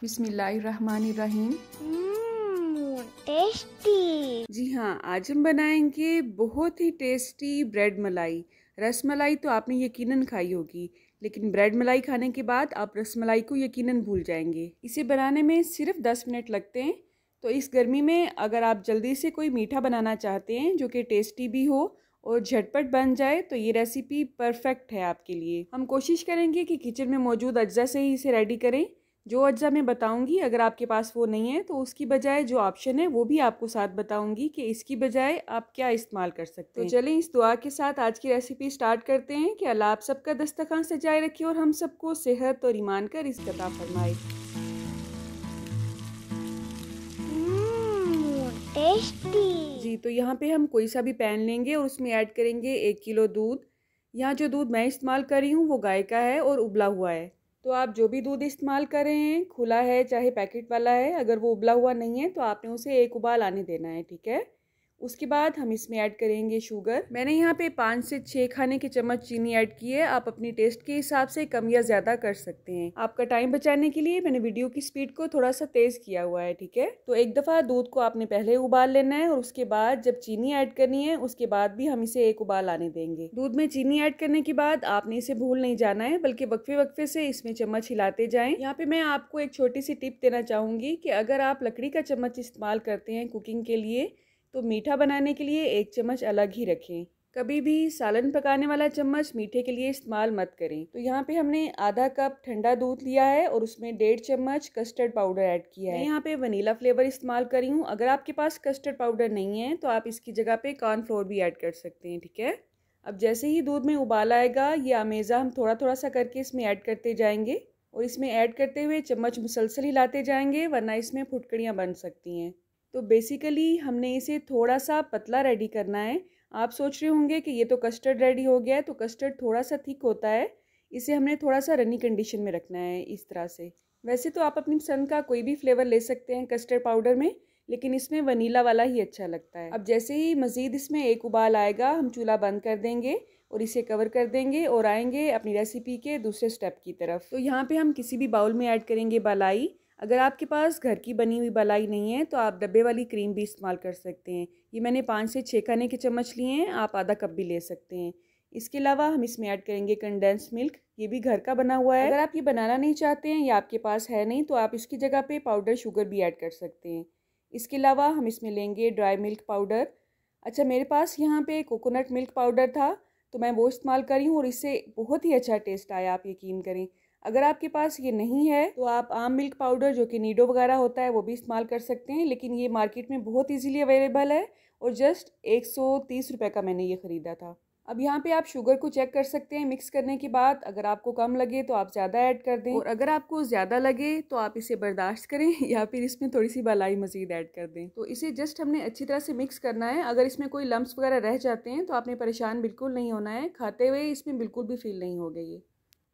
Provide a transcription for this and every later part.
बिस्मिल्लाहिर्रहमानिर्रहीम। टेस्टी। जी हाँ, आज हम बनाएंगे बहुत ही टेस्टी ब्रेड मलाई। रस मलाई तो आपने यकीनन खाई होगी, लेकिन ब्रेड मलाई खाने के बाद आप रस मलाई को यकीनन भूल जाएंगे। इसे बनाने में सिर्फ 10 मिनट लगते हैं। तो इस गर्मी में अगर आप जल्दी से कोई मीठा बनाना चाहते हैं जो कि टेस्टी भी हो और झटपट बन जाए, तो ये रेसिपी परफेक्ट है आपके लिए। हम कोशिश करेंगे कि किचन में मौजूद अज्जा से ही इसे रेडी करें। जो अज्जा मैं बताऊंगी, अगर आपके पास वो नहीं है तो उसकी बजाय जो ऑप्शन है वो भी आपको साथ बताऊंगी कि इसकी बजाय आप क्या इस्तेमाल कर सकते हैं। तो चलें इस दुआ के साथ आज की रेसिपी स्टार्ट करते हैं कि अल्लाह आप सबका दस्तरखान सजाए रखे और हम सबको सेहत और ईमान का रिज़्क अता फरमाए। टेस्टी। जी, तो यहाँ पे हम कोई सा भी पैन लेंगे और उसमें ऐड करेंगे 1 किलो दूध। यहाँ जो दूध मैं इस्तेमाल कर रही हूँ वो गाय का है और उबला हुआ है। तो आप जो भी दूध इस्तेमाल कर रहे हैं, खुला है चाहे पैकेट वाला है, अगर वो उबला हुआ नहीं है तो आपने उसे एक उबाल आने देना है, ठीक है। उसके बाद हम इसमें ऐड करेंगे शुगर। मैंने यहाँ पे 5 से 6 खाने के चम्मच चीनी ऐड की है। आप अपनी टेस्ट के हिसाब से कम या ज़्यादा कर सकते हैं। आपका टाइम बचाने के लिए मैंने वीडियो की स्पीड को थोड़ा सा तेज़ किया हुआ है, ठीक है। तो एक दफ़ा दूध को आपने पहले उबाल लेना है और उसके बाद जब चीनी ऐड करनी है उसके बाद भी हम इसे एक उबाल आने देंगे। दूध में चीनी ऐड करने के बाद आपने इसे भूल नहीं जाना है, बल्कि वक्फे वक्फे से इसमें चम्मच हिलाते जाएं। यहाँ पे मैं आपको एक छोटी सी टिप देना चाहूँगी कि अगर आप लकड़ी का चम्मच इस्तेमाल करते हैं कुकिंग के लिए, तो मीठा बनाने के लिए एक चम्मच अलग ही रखें। कभी भी सालन पकाने वाला चम्मच मीठे के लिए इस्तेमाल मत करें। तो यहाँ पे हमने आधा कप ठंडा दूध लिया है और उसमें 1.5 चम्मच कस्टर्ड पाउडर ऐड किया है। मैं यहाँ पे वनीला फ्लेवर इस्तेमाल करी हूँ। अगर आपके पास कस्टर्ड पाउडर नहीं है तो आप इसकी जगह पे कॉर्नफ्लोर भी ऐड कर सकते हैं, ठीक है। अब जैसे ही दूध में उबाल आएगा, ये अमेज़ा हम थोड़ा थोड़ा सा करके इसमें ऐड करते जाएंगे और इसमें ऐड करते हुए चम्मच मुसलसल हिलाते जाएंगे, वरना इसमें फुटकड़ियाँ बन सकती हैं। तो बेसिकली हमने इसे थोड़ा सा पतला रेडी करना है। आप सोच रहे होंगे कि ये तो कस्टर्ड रेडी हो गया है, तो कस्टर्ड थोड़ा सा थिक होता है, इसे हमने थोड़ा सा रनी कंडीशन में रखना है इस तरह से। वैसे तो आप अपनी पसंद का कोई भी फ्लेवर ले सकते हैं कस्टर्ड पाउडर में, लेकिन इसमें वनीला वाला ही अच्छा लगता है। अब जैसे ही मज़ीद इसमें एक उबाल आएगा, हम चूल्हा बंद कर देंगे और इसे कवर कर देंगे और आएंगे अपनी रेसिपी के दूसरे स्टेप की तरफ। तो यहाँ पे हम किसी भी बाउल में ऐड करेंगे मलाई। अगर आपके पास घर की बनी हुई मलाई नहीं है तो आप डब्बे वाली क्रीम भी इस्तेमाल कर सकते हैं। ये मैंने 5 से 6 खाने के चम्मच लिए हैं, आप आधा कप भी ले सकते हैं। इसके अलावा हम इसमें ऐड करेंगे कंडेंस मिल्क, ये भी घर का बना हुआ है। अगर आप ये बनाना नहीं चाहते हैं या आपके पास है नहीं तो आप इसकी जगह पे पाउडर शुगर भी ऐड कर सकते हैं। इसके अलावा हम इसमें लेंगे ड्राई मिल्क पाउडर। अच्छा, मेरे पास यहाँ पे कोकोनट मिल्क पाउडर था तो मैं वो इस्तेमाल करी हूँ और इससे बहुत ही अच्छा टेस्ट आया, आप यकीन करें। अगर आपके पास ये नहीं है तो आप आम मिल्क पाउडर जो कि नीडो वगैरह होता है वो भी इस्तेमाल कर सकते हैं, लेकिन ये मार्केट में बहुत इजीली अवेलेबल है और जस्ट 130 रुपये का मैंने ये ख़रीदा था। अब यहाँ पे आप शुगर को चेक कर सकते हैं मिक्स करने के बाद। अगर आपको कम लगे तो आप ज़्यादा ऐड कर दें और अगर आपको ज़्यादा लगे तो आप इसे बर्दाश्त करें या फिर इसमें थोड़ी सी मलाई मज़ीद ऐड कर दें। तो इसे जस्ट हमने अच्छी तरह से मिक्स करना है। अगर इसमें कोई लम्स वगैरह रह जाते हैं तो आपने परेशान बिल्कुल नहीं होना है, खाते हुए इसमें बिल्कुल भी फील नहीं होगा ये।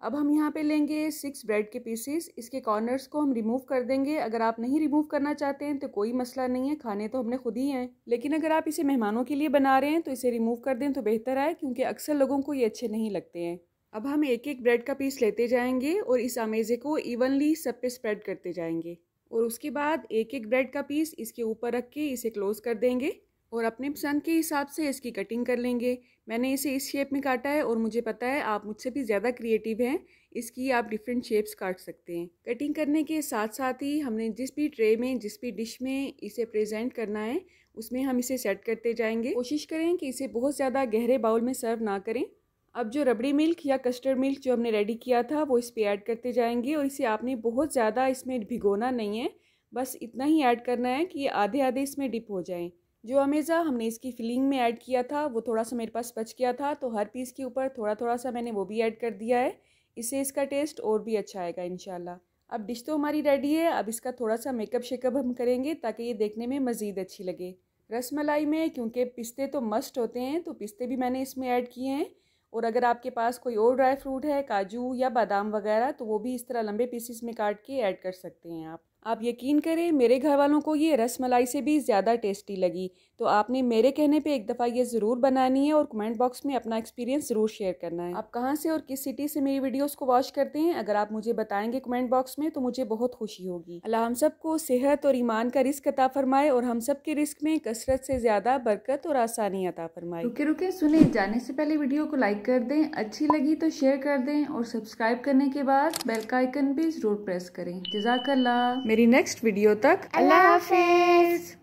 अब हम यहाँ पे लेंगे 6 ब्रेड के पीसेस। इसके कॉर्नर्स को हम रिमूव कर देंगे। अगर आप नहीं रिमूव करना चाहते हैं तो कोई मसला नहीं है, खाने तो हमने खुद ही हैं। लेकिन अगर आप इसे मेहमानों के लिए बना रहे हैं तो इसे रिमूव कर दें तो बेहतर है, क्योंकि अक्सर लोगों को ये अच्छे नहीं लगते हैं। अब हम एक एक ब्रेड का पीस लेते जाएंगे और इस अमेज़े को इवनली सब पे स्प्रेड करते जाएंगे और उसके बाद एक एक ब्रेड का पीस इसके ऊपर रख के इसे क्लोज कर देंगे और अपने पसंद के हिसाब से इसकी कटिंग कर लेंगे। मैंने इसे इस शेप में काटा है और मुझे पता है आप मुझसे भी ज़्यादा क्रिएटिव हैं, इसकी आप डिफरेंट शेप्स काट सकते हैं। कटिंग करने के साथ साथ ही हमने जिस भी ट्रे में, जिस भी डिश में इसे प्रेजेंट करना है उसमें हम इसे सेट करते जाएंगे। कोशिश करें कि इसे बहुत ज़्यादा गहरे बाउल में सर्व ना करें। अब जो रबड़ी मिल्क या कस्टर्ड मिल्क जो हमने रेडी किया था वो इस पर ऐड करते जाएंगे और इसे आपने बहुत ज़्यादा इसमें भिगोना नहीं है, बस इतना ही ऐड करना है कि ये आधे आधे इसमें डिप हो जाएं। जो अमेज़ा हमने इसकी फिलिंग में ऐड किया था वो थोड़ा सा मेरे पास बच गया था, तो हर पीस के ऊपर थोड़ा थोड़ा सा मैंने वो भी ऐड कर दिया है। इससे इसका टेस्ट और भी अच्छा आएगा इंशाल्लाह। अब डिश तो हमारी रेडी है। अब इसका थोड़ा सा मेकअप शेकअप हम करेंगे ताकि ये देखने में मज़ीद अच्छी लगे। रसमलाई में क्योंकि पिस्ते तो मस्ट होते हैं, तो पिस्ते भी मैंने इसमें ऐड किए हैं। और अगर आपके पास कोई और ड्राई फ्रूट है, काजू या बादाम वगैरह, तो वो भी इस तरह लंबे पीसेस में काट के ऐड कर सकते हैं आप। आप यकीन करें मेरे घर वालों को ये रसमलाई से भी ज़्यादा टेस्टी लगी। तो आपने मेरे कहने पे एक दफ़ा ये ज़रूर बनानी है और कमेंट बॉक्स में अपना एक्सपीरियंस ज़रूर शेयर करना है। आप कहाँ से और किस सिटी से मेरी वीडियोस को वॉच करते हैं, अगर आप मुझे बताएंगे कमेंट बॉक्स में तो मुझे बहुत खुशी होगी। अल्लाह हम सबको सेहत और ईमान का रिस्क अता फरमाए और हम सब के रिस्क में कसरत से ज़्यादा बरकत और आसानी अता फरमाए। रुके रुके सुने, जाने से पहले वीडियो को लाइक कर दें, अच्छी लगी तो शेयर कर दें और सब्सक्राइब करने के बाद बेल का आइकन भी ज़रूर प्रेस करें। जज़ाकल्लाह। मेरी नेक्स्ट वीडियो तक अल्लाह हाफिज।